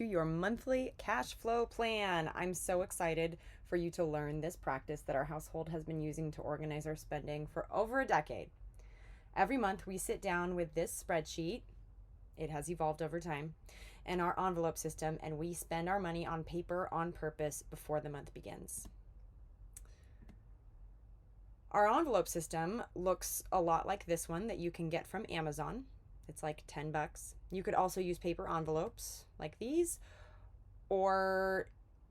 Your monthly cash flow plan. I'm so excited for you to learn this practice that our household has been using to organize our spending for over a decade. Every month, we sit down with this spreadsheet. It has evolved over time, and our envelope system, and we spend our money on paper on purpose before the month begins. Our envelope system looks a lot like this one that you can get from Amazon. It's like $10. You could also use paper envelopes like these, or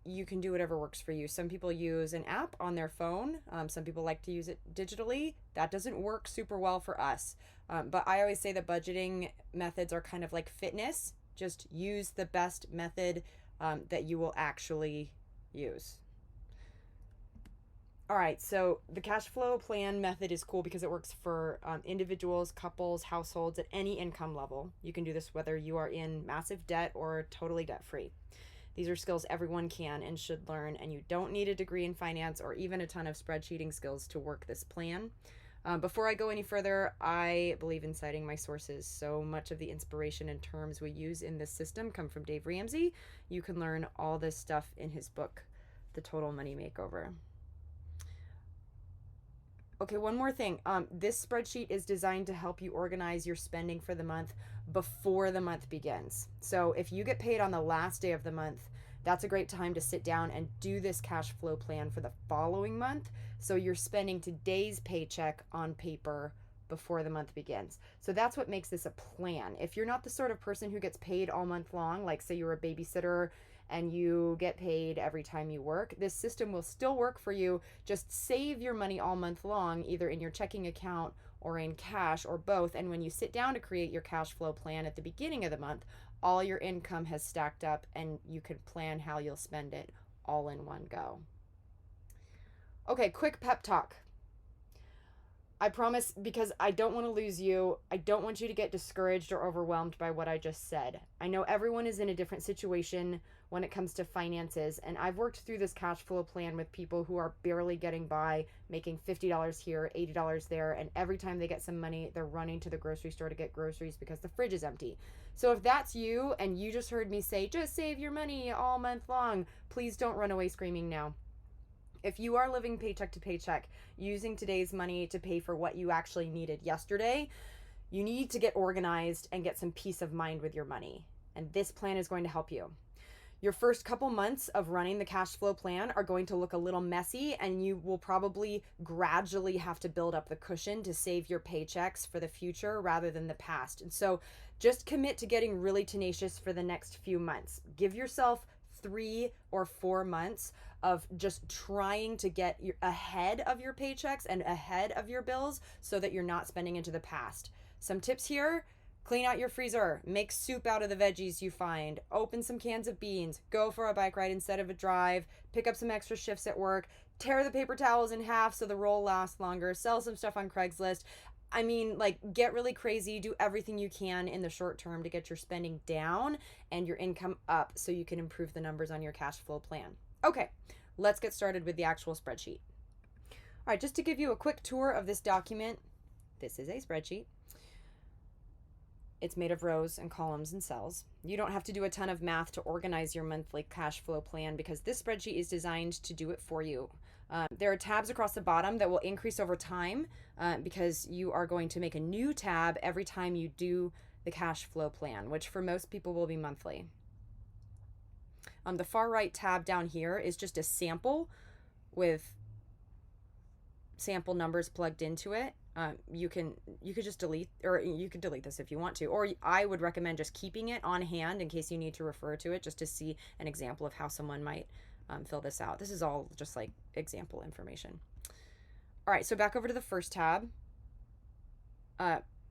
you can do whatever works for you. Some people use an app on their phone. Some people like to use it digitally. That doesn't work super well for us. But I always say that budgeting methods are kind of like fitness. Just use the best method that you will actually use. All right, so the cash flow plan method is cool because it works for individuals, couples, households at any income level. You can do this whether you are in massive debt or totally debt free. These are skills everyone can and should learn, and you don't need a degree in finance or even a ton of spreadsheeting skills to work this plan. Before I go any further, I believe in citing my sources. So much of the inspiration and terms we use in this system come from Dave Ramsey. You can learn all this stuff in his book, The Total Money Makeover. Okay, one more thing. This spreadsheet is designed to help you organize your spending for the month before the month begins. So if you get paid on the last day of the month, that's a great time to sit down and do this cash flow plan for the following month. So you're spending today's paycheck on paper before the month begins. So that's what makes this a plan. If you're not the sort of person who gets paid all month long, like say you're a babysitter and you get paid every time you work, this system will still work for you. Just save your money all month long, either in your checking account or in cash or both. And when you sit down to create your cash flow plan at the beginning of the month, all your income has stacked up and you can plan how you'll spend it all in one go. Okay, quick pep talk. I promise, because I don't want to lose you. I don't want you to get discouraged or overwhelmed by what I just said. I know everyone is in a different situation when it comes to finances, and I've worked through this cash flow plan with people who are barely getting by, making $50 here, $80 there, and every time they get some money, they're running to the grocery store to get groceries because the fridge is empty. So if that's you and you just heard me say, just save your money all month long, please don't run away screaming now. If you are living paycheck to paycheck, using today's money to pay for what you actually needed yesterday, you need to get organized and get some peace of mind with your money. And this plan is going to help you. Your first couple months of running the cash flow plan are going to look a little messy, and you will probably gradually have to build up the cushion to save your paychecks for the future rather than the past. And so just commit to getting really tenacious for the next few months. Give yourself 3 or 4 months of just trying to get ahead of your paychecks and ahead of your bills so that you're not spending into the past. Some tips here: clean out your freezer, make soup out of the veggies you find, open some cans of beans, go for a bike ride instead of a drive, pick up some extra shifts at work, tear the paper towels in half so the roll lasts longer, sell some stuff on Craigslist. I mean, like, get really crazy, do everything you can in the short term to get your spending down and your income up so you can improve the numbers on your cash flow plan. Okay, let's get started with the actual spreadsheet. All right, just to give you a quick tour of this document, this is a spreadsheet. It's made of rows and columns and cells. You don't have to do a ton of math to organize your monthly cash flow plan because this spreadsheet is designed to do it for you. There are tabs across the bottom that will increase over time because you are going to make a new tab every time you do the cash flow plan, which for most people will be monthly. The far right tab down here is just a sample with sample numbers plugged into it. You could just delete, or you could delete this if you want to, or I would recommend just keeping it on hand in case you need to refer to it just to see an example of how someone might fill this out. This is all just like example information. All right, so back over to the first tab.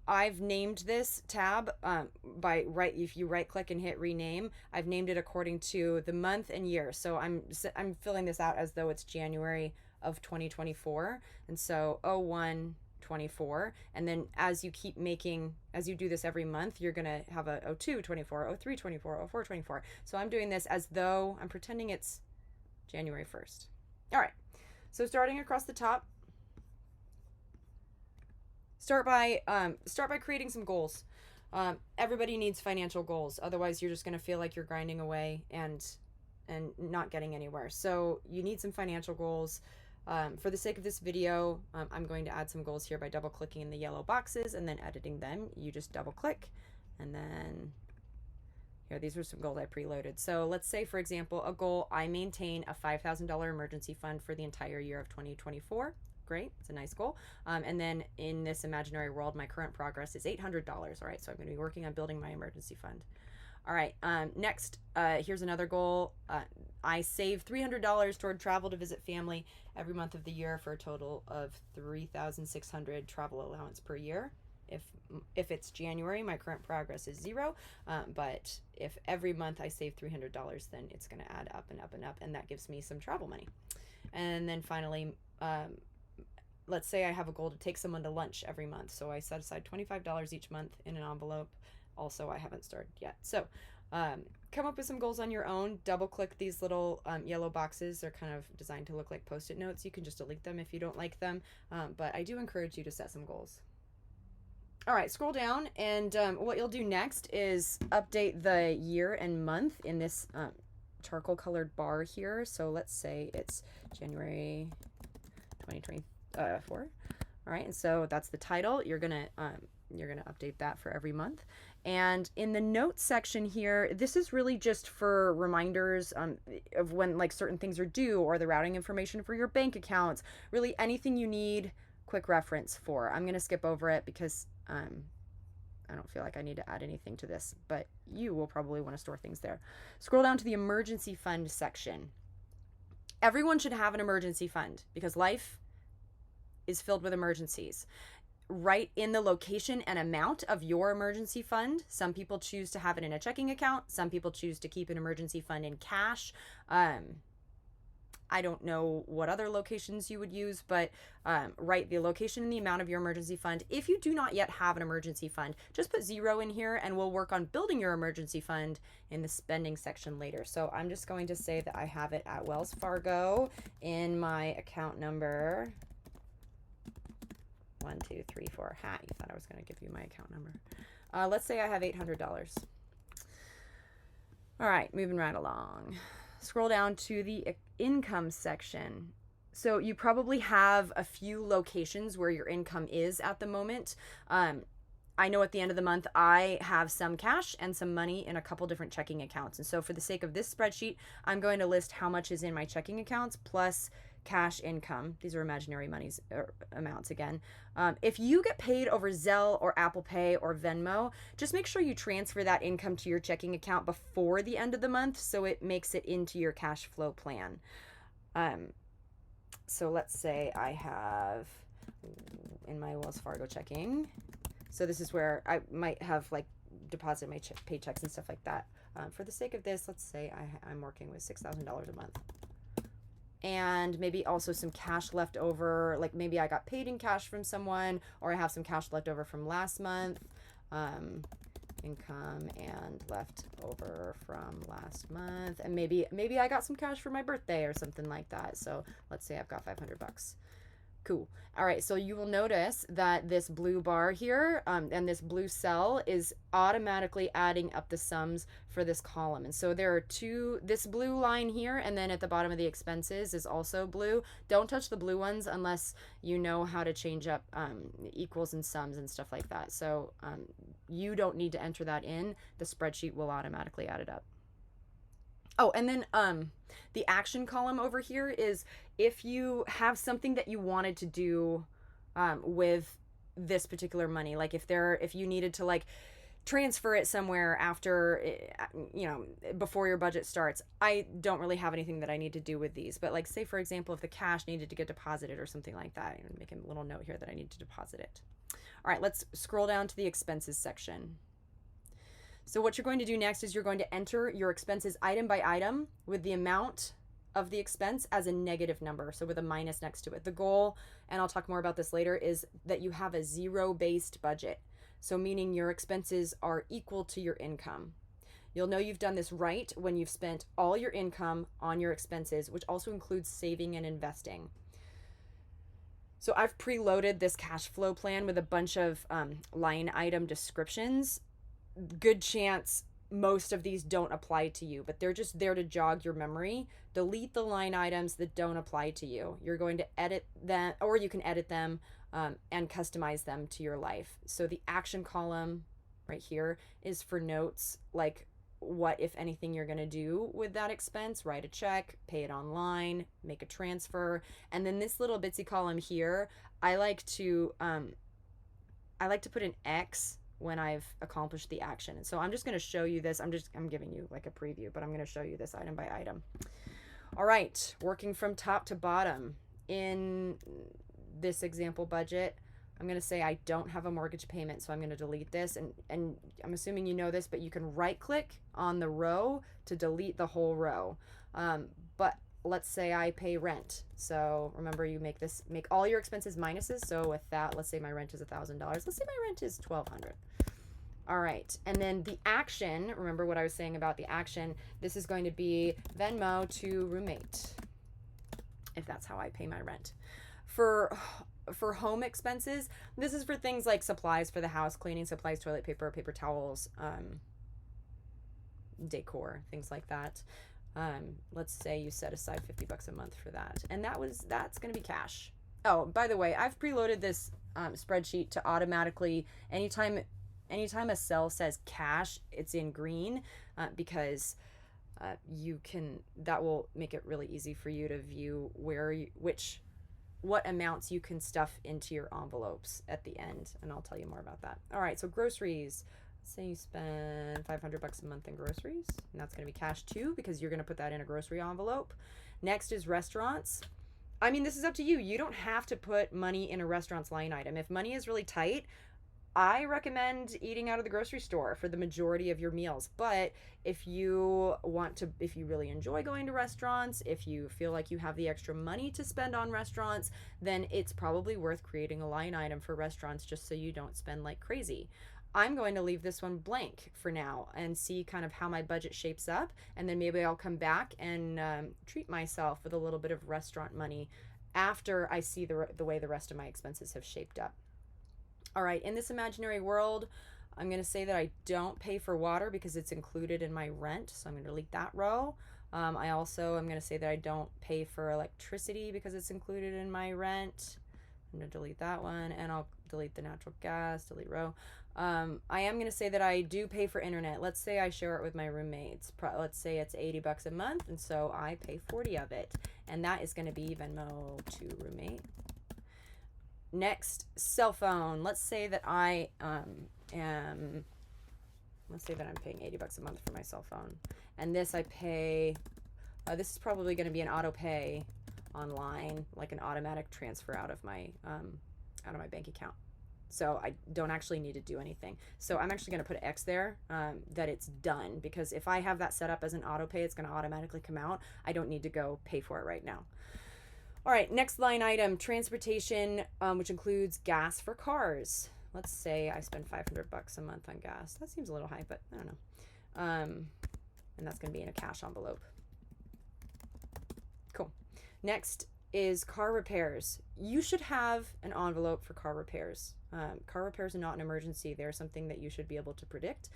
I've named this tab if you right click and hit rename, I've named it according to the month and year. So I'm filling this out as though it's January of 2024, and so 01/24, and then as you do this every month, you're gonna have a 02/24, 03/24, 04/24. So I'm doing this as though I'm pretending it's January 1st. All right, so starting across the top, start by creating some goals. Everybody needs financial goals. Otherwise, you're just going to feel like you're grinding away and not getting anywhere. So you need some financial goals. For the sake of this video, I'm going to add some goals here by double clicking in the yellow boxes and then editing them. You just double click, and then here, these are some goals I preloaded. So let's say, for example, a goal, I maintain a $5,000 emergency fund for the entire year of 2024. Great, it's a nice goal. And then in this imaginary world, my current progress is $800. All right, so I'm going to be working on building my emergency fund. All right, next, here's another goal. I save $300 toward travel to visit family every month of the year for a total of $3,600 travel allowance per year. If it's January, my current progress is 0. But if every month I save $300, then it's going to add up and up and up, and that gives me some travel money. And then finally, let's say I have a goal to take someone to lunch every month. So I set aside $25 each month in an envelope. Also, I haven't started yet. So come up with some goals on your own. Double click these little yellow boxes. They're kind of designed to look like Post-it notes. You can just delete them if you don't like them. But I do encourage you to set some goals. All right, scroll down, and what you'll do next is update the year and month in this charcoal colored bar here. So let's say it's January 2024. All right, and so that's the title. You're gonna update that for every month. And in the notes section here, this is really just for reminders of when like certain things are due, or the routing information for your bank accounts, really anything you need quick reference for. I'm gonna skip over it because I don't feel like I need to add anything to this, but you will probably want to store things there. Scroll down to the emergency fund section. Everyone should have an emergency fund because life is filled with emergencies. Write in the location and amount of your emergency fund. Some people choose to have it in a checking account. Some people choose to keep an emergency fund in cash. I don't know what other locations you would use, but write the location and the amount of your emergency fund. If you do not yet have an emergency fund, just put 0 in here and we'll work on building your emergency fund in the spending section later. So I'm just going to say that I have it at Wells Fargo in my account number 1234. Ha, you thought I was going to give you my account number. Let's say I have $800. All right, moving right along. Scroll down to the income section. So you probably have a few locations where your income is at the moment. I know at the end of the month, I have some cash and some money in a couple different checking accounts. And so for the sake of this spreadsheet, I'm going to list how much is in my checking accounts plus cash income. These are imaginary monies or amounts again. If you get paid over Zelle or Apple Pay or Venmo, just make sure you transfer that income to your checking account before the end of the month so it makes it into your cash flow plan. So let's say I have in my Wells Fargo checking. So this is where I might have like deposited my paychecks and stuff like that. For the sake of this, let's say I'm working with $6,000 a month. And maybe also some cash left over, like maybe I got paid in cash from someone, or I have some cash left over from last month. Income and left over from last month, and maybe I got some cash for my birthday or something like that. So let's say I've got $500. Cool. All right, so you will notice that this blue bar here and this blue cell is automatically adding up the sums for this column. And so there are this blue line here, and then at the bottom of the expenses is also blue. Don't touch the blue ones unless you know how to change up equals and sums and stuff like that. So you don't need to enter that in. The spreadsheet will automatically add it up. Oh, and then the action column over here is if you have something that you wanted to do with this particular money, like if you needed to like transfer it somewhere after, before your budget starts. I don't really have anything that I need to do with these, but like say for example, if the cash needed to get deposited or something like that, I'm gonna make a little note here that I need to deposit it. All right, let's scroll down to the expenses section. So what you're going to do next is you're going to enter your expenses item by item with the amount of the expense as a negative number, so with a minus next to it. The goal, and I'll talk more about this later, is that you have a zero-based budget. So meaning your expenses are equal to your income. You'll know you've done this right when you've spent all your income on your expenses, which also includes saving and investing. So I've preloaded this cash flow plan with a bunch of line item descriptions. good chance most of these don't apply to you, but they're just there to jog your memory. Delete the line items that don't apply to you. You're going to edit them, or you can edit them and customize them to your life. So the action column right here is for notes, like what, if anything, you're going to do with that expense. Write a check, pay it online, make a transfer. And then this little bitsy column here, I like to put an X when I've accomplished the action. And so I'm just going to show you this. I'm giving you like a preview, but I'm going to show you this item by item. All right, working from top to bottom. In this example budget, I'm going to say I don't have a mortgage payment, so I'm going to delete this. And I'm assuming you know this, but you can right click on the row to delete the whole row. But let's say I pay rent. So remember, you make all your expenses minuses. So with that, let's say my rent is $1,000. Let's say my rent is $1,200. All right. And then the action, remember what I was saying about the action, this is going to be Venmo to roommate, if that's how I pay my rent. For home expenses, this is for things like supplies for the house, cleaning supplies, toilet paper, paper towels, decor, things like that. Let's say you set aside $50 a month for that, and that's going to be cash. Oh, by the way, I've preloaded this spreadsheet to automatically, anytime a cell says cash, it's in green, because that will make it really easy for you to view what amounts you can stuff into your envelopes at the end, and I'll tell you more about that. All right, so groceries. Let's say you spend $500 a month in groceries, and that's going to be cash too, because you're going to put that in a grocery envelope. Next is restaurants. I mean, this is up to you. You don't have to put money in a restaurant's line item. If money is really tight, I recommend eating out of the grocery store for the majority of your meals. But if you really enjoy going to restaurants, if you feel like you have the extra money to spend on restaurants, then it's probably worth creating a line item for restaurants just so you don't spend like crazy. I'm going to leave this one blank for now and see kind of how my budget shapes up. And then maybe I'll come back and treat myself with a little bit of restaurant money after I see the way the rest of my expenses have shaped up. All right, in this imaginary world, I'm going to say that I don't pay for water because it's included in my rent, so I'm going to delete that row. I also am going to say that I don't pay for electricity because it's included in my rent. I'm going to delete that one, and I'll delete the natural gas, delete row. I am going to say that I do pay for internet. Let's say I share it with my roommates. Let's say it's $80 a month, and so I pay 40 of it, and that is going to be Venmo to roommate. Next, cell phone. Let's say that I'm paying $80 a month for my cell phone, and this I pay. This is probably going to be an auto pay online, like an automatic transfer out of my bank account. So I don't actually need to do anything. So I'm actually going to put an X there, that it's done, because if I have that set up as an auto pay, it's going to automatically come out. I don't need to go pay for it right now. All right, next line item, transportation, which includes gas for cars. Let's say I spend $500 a month on gas. That seems a little high, but I don't know. And that's going to be in a cash envelope. Cool. Next is car repairs. You should have an envelope for car repairs. Car repairs are not an emergency. They're something that you should be able to predict.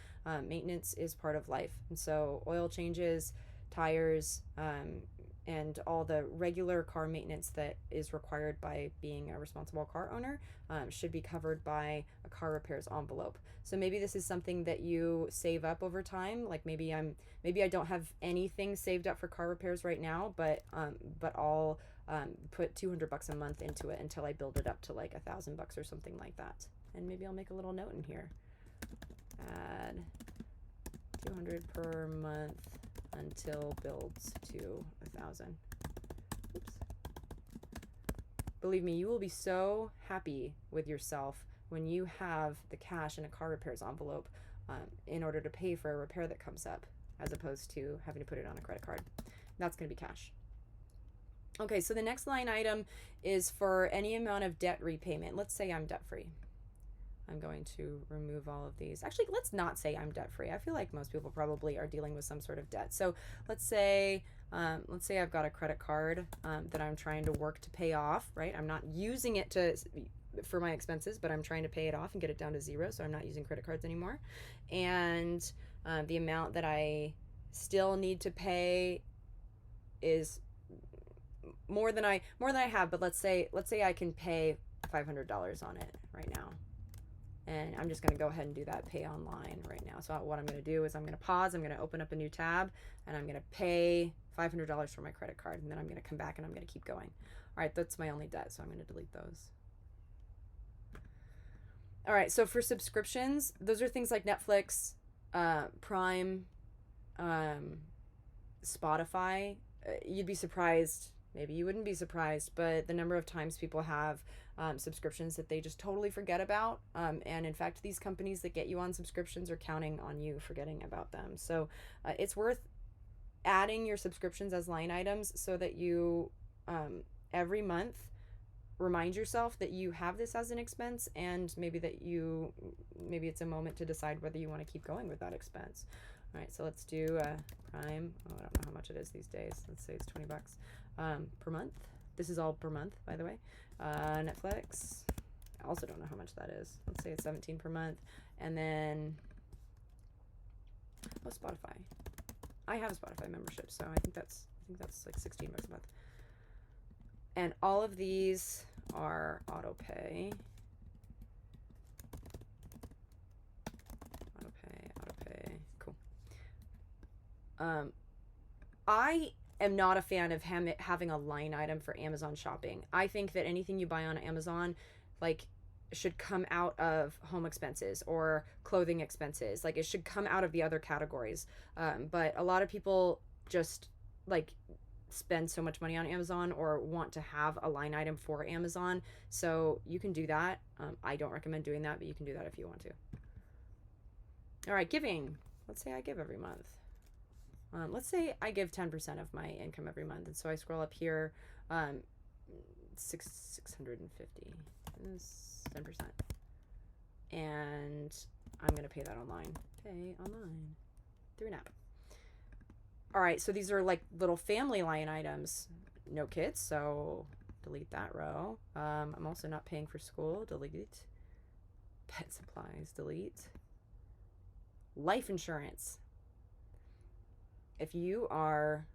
Maintenance is part of life. And so oil changes, tires, and all the regular car maintenance that is required by being a responsible car owner should be covered by a car repairs envelope. So maybe this is something that you save up over time. Like maybe I don't have anything saved up for car repairs right now, but I'll put $200 a month into it until I build it up to like $1,000 or something like that. And maybe I'll make a little note in here. Add $200 per month until builds to 1,000. Oops. Believe me, you will be so happy with yourself when you have the cash in a car repairs envelope in order to pay for a repair that comes up, as opposed to having to put it on a credit card. That's going to be cash. Okay, so the next line item is for any amount of debt repayment. Let's say I'm debt free. I'm going to remove all of these. Actually, let's not say I'm debt free. I feel like most people probably are dealing with some sort of debt. So let's say I've got a credit card that I'm trying to work to pay off, right? I'm not using it to for my expenses, but I'm trying to pay it off and get it down to zero, so I'm not using credit cards anymore. And the amount that I still need to pay is more than I have, but let's say I can pay $500 on it right now. And I'm just going to go ahead and do that pay online right now. So what I'm going to do is I'm going to pause, I'm going to open up a new tab, and I'm going to pay $500 for my credit card, and then I'm going to come back and I'm going to keep going. All right, that's my only debt, so I'm going to delete those. All right, so for subscriptions, those are things like Netflix, Prime, Spotify. You'd be surprised, maybe you wouldn't be surprised, but the number of times people have subscriptions that they just totally forget about. And in fact, these companies that get you on subscriptions are counting on you forgetting about them. So it's worth adding your subscriptions as line items so that you every month remind yourself that you have this as an expense, and maybe it's a moment to decide whether you want to keep going with that expense. All right, so let's do Prime. Oh, I don't know how much it is these days. Let's say it's $20 per month. This is all per month, by the way. Netflix. I also don't know how much that is. Let's say it's $17 per month. And then Spotify. I have a Spotify membership, so I think that's like $16 a month. And all of these are auto pay. Auto pay. Cool. I am not a fan of having a line item for Amazon shopping. I think that anything you buy on Amazon, like, should come out of home expenses or clothing expenses. Like, it should come out of the other categories. But a lot of people just like spend so much money on Amazon or want to have a line item for Amazon. So you can do that. I don't recommend doing that, but you can do that if you want to. All right, giving. Let's say I give every month. Let's say I give 10% of my income every month. And so I scroll up here, 650 is 10%. And I'm going to pay that online. Pay online through an app. All right, so these are like little family line items. No kids, so delete that row. I'm also not paying for school. Delete. Pet supplies. Delete. Life insurance. If you are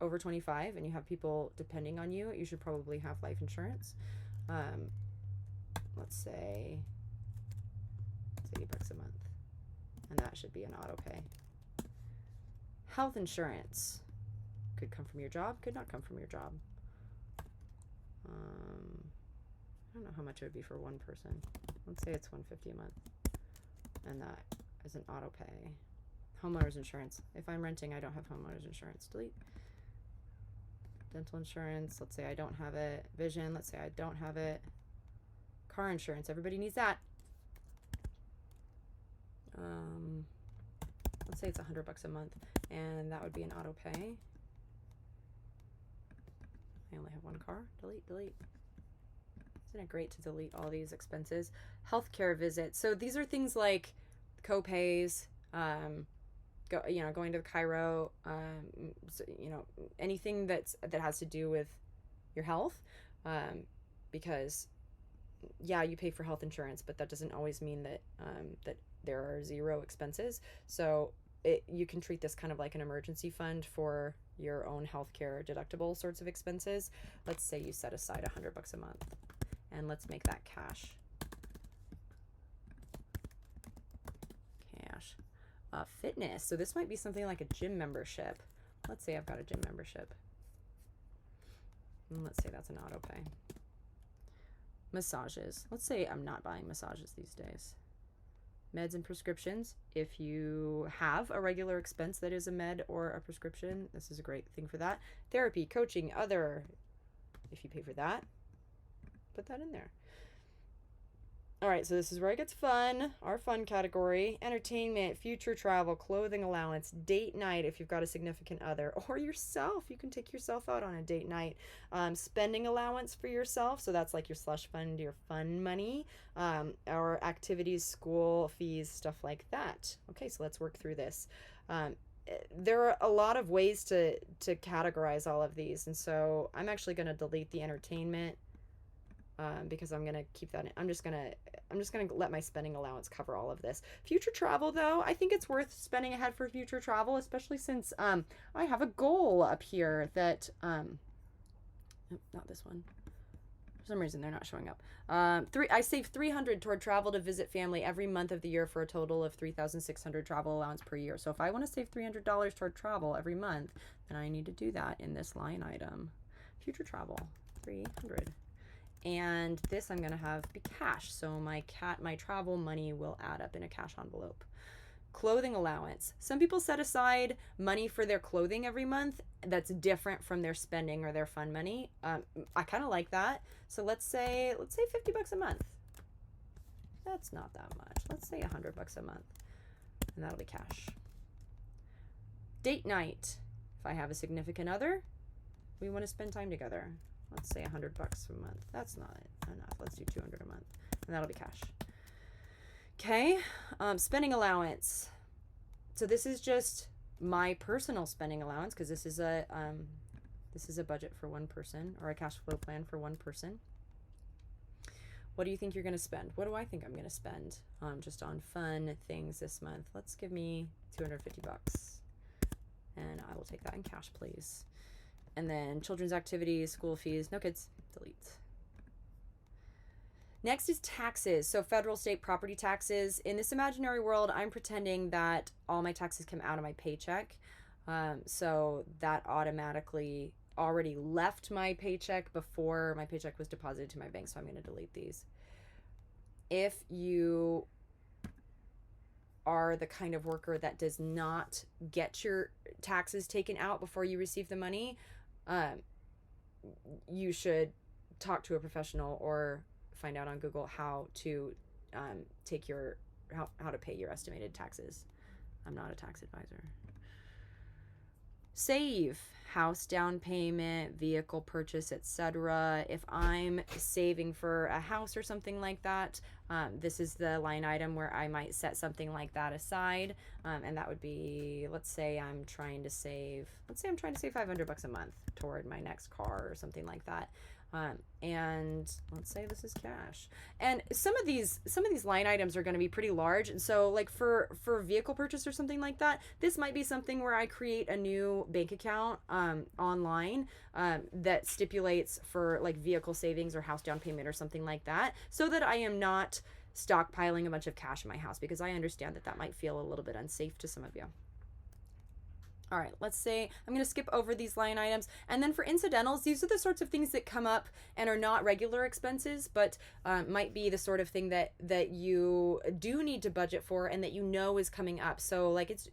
over 25 and you have people depending on you, you should probably have life insurance. Let's say it's $80 a month, and that should be an auto pay. Health insurance could come from your job, could not come from your job. I don't know how much it would be for one person. Let's say it's $150 a month, and that is an auto pay. Homeowners insurance. If I'm renting, I don't have homeowners insurance. Delete. Dental insurance. Let's say I don't have it. Vision. Let's say I don't have it. Car insurance. Everybody needs that. Let's say it's $100 a month, and that would be an auto pay. I only have one car. Delete, delete. Isn't it great to delete all these expenses? Healthcare visits. So these are things like co-pays, going to the chiro, anything that has to do with your health, because you pay for health insurance, but that doesn't always mean that that there are zero expenses. So you can treat this kind of like an emergency fund for your own healthcare deductible sorts of expenses. Let's say you set aside $100 a month, and let's make that cash. Fitness. So this might be something like a gym membership. Let's say I've got a gym membership. And let's say that's an auto pay. Massages. Let's say I'm not buying massages these days. Meds and prescriptions. If you have a regular expense that is a med or a prescription, this is a great thing for that. Therapy, coaching, other. If you pay for that, put that in there. All right, so this is where it gets fun. Our fun category: entertainment, future travel, clothing allowance, date night if you've got a significant other, or yourself. You can take yourself out on a date night. Spending allowance for yourself, so that's like your slush fund, your fun money, or activities, school fees, stuff like that. Okay, so let's work through this. There are a lot of ways to categorize all of these, and so I'm actually going to delete the entertainment because I'm gonna keep that in. I'm just gonna let my spending allowance cover all of this. Future travel, though, I think it's worth spending ahead for future travel, especially since I have a goal up here that not this one. For some reason, they're not showing up. I save $300 toward travel to visit family every month of the year for a total of $3,600 travel allowance per year. So if I want to save $300 toward travel every month, then I need to do that in this line item. Future travel, 300. And this I'm going to have be cash. So my travel money will add up in a cash envelope. Clothing allowance. Some people set aside money for their clothing every month that's different from their spending or their fun money. I kind of like that. So let's say $50 a month. That's not that much. Let's say $100 a month, and that'll be cash. Date night. If I have a significant other, we want to spend time together. Let's say $100 a month. That's not enough. Let's do $200 a month, and that'll be cash. Okay, spending allowance. So this is just my personal spending allowance because this is a budget for one person, or a cash flow plan for one person. What do you think you're going to spend? What do I think I'm going to spend just on fun things this month? Let's give me $250, and I will take that in cash, please. And then children's activities, school fees, no kids, delete. Next is taxes. So federal, state property taxes. In this imaginary world, I'm pretending that all my taxes come out of my paycheck. So that automatically already left my paycheck before my paycheck was deposited to my bank. So I'm going to delete these. If you are the kind of worker that does not get your taxes taken out before you receive the money, you should talk to a professional or find out on Google how to how to pay your estimated taxes. I'm not a tax advisor. Save, house down payment, vehicle purchase, etc. If I'm saving for a house or something like that, this is the line item where I might set something like that aside, and that would be, let's say I'm trying to save $500 a month toward my next car or something like that. And let's say this is cash. And some of these line items are going to be pretty large. And so like for vehicle purchase or something like that, this might be something where I create a new bank account online that stipulates for like vehicle savings or house down payment or something like that, so that I am not stockpiling a bunch of cash in my house, because I understand that might feel a little bit unsafe to some of you. All right, let's say I'm going to skip over these line items. And then for incidentals, these are the sorts of things that come up and are not regular expenses, but might be the sort of thing that you do need to budget for and that you know is coming up. So like it's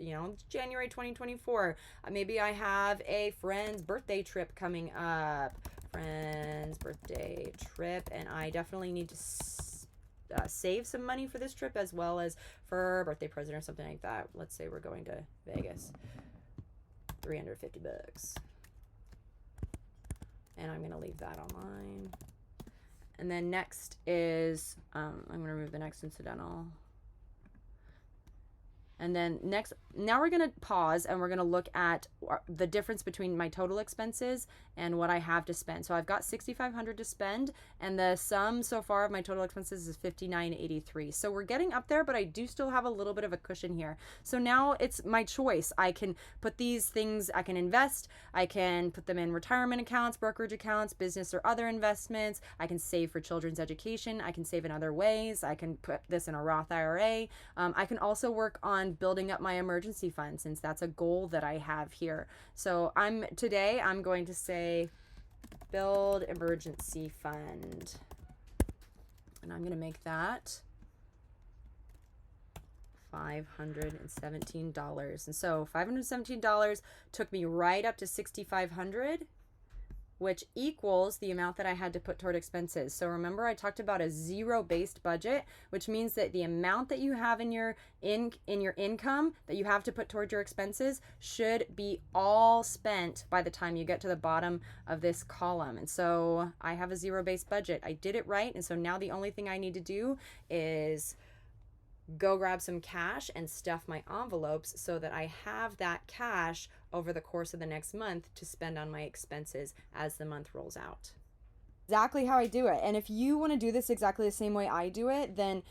January 2024. Maybe I have a friend's birthday trip coming up. Friend's birthday trip, and I definitely need to save some money for this trip as well as for a birthday present or something like that. Let's say we're going to Vegas. $350, and I'm going to leave that online. And then next is I'm going to remove the next incidental. And then now we're going to pause and we're going to look at the difference between my total expenses and what I have to spend. So I've got $6,500 to spend, and the sum so far of my total expenses is $5,983. So we're getting up there, but I do still have a little bit of a cushion here. So now it's my choice. I can put these things, I can invest, I can put them in retirement accounts, brokerage accounts, business or other investments. I can save for children's education. I can save in other ways. I can put this in a Roth IRA. I can also work on building up my emergency fund, since that's a goal that I have here. So today I'm going to say build emergency fund, and I'm going to make that $517. And so $517 took me right up to $6,500, which equals the amount that I had to put toward expenses. So remember, I talked about a zero-based budget, which means that the amount that you have in your income that you have to put toward your expenses should be all spent by the time you get to the bottom of this column. And so I have a zero-based budget. I did it right, and so now the only thing I need to do is go grab some cash and stuff my envelopes so that I have that cash over the course of the next month to spend on my expenses as the month rolls out. Exactly how I do it. And if you want to do this exactly the same way I do it, then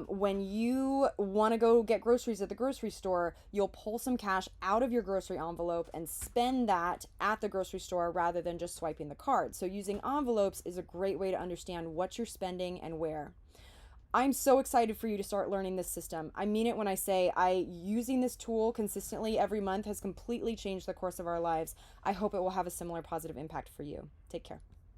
when you want to go get groceries at the grocery store, you'll pull some cash out of your grocery envelope and spend that at the grocery store rather than just swiping the card. So using envelopes is a great way to understand what you're spending and where. I'm so excited for you to start learning this system. I mean it when I say using this tool consistently every month has completely changed the course of our lives. I hope it will have a similar positive impact for you. Take care.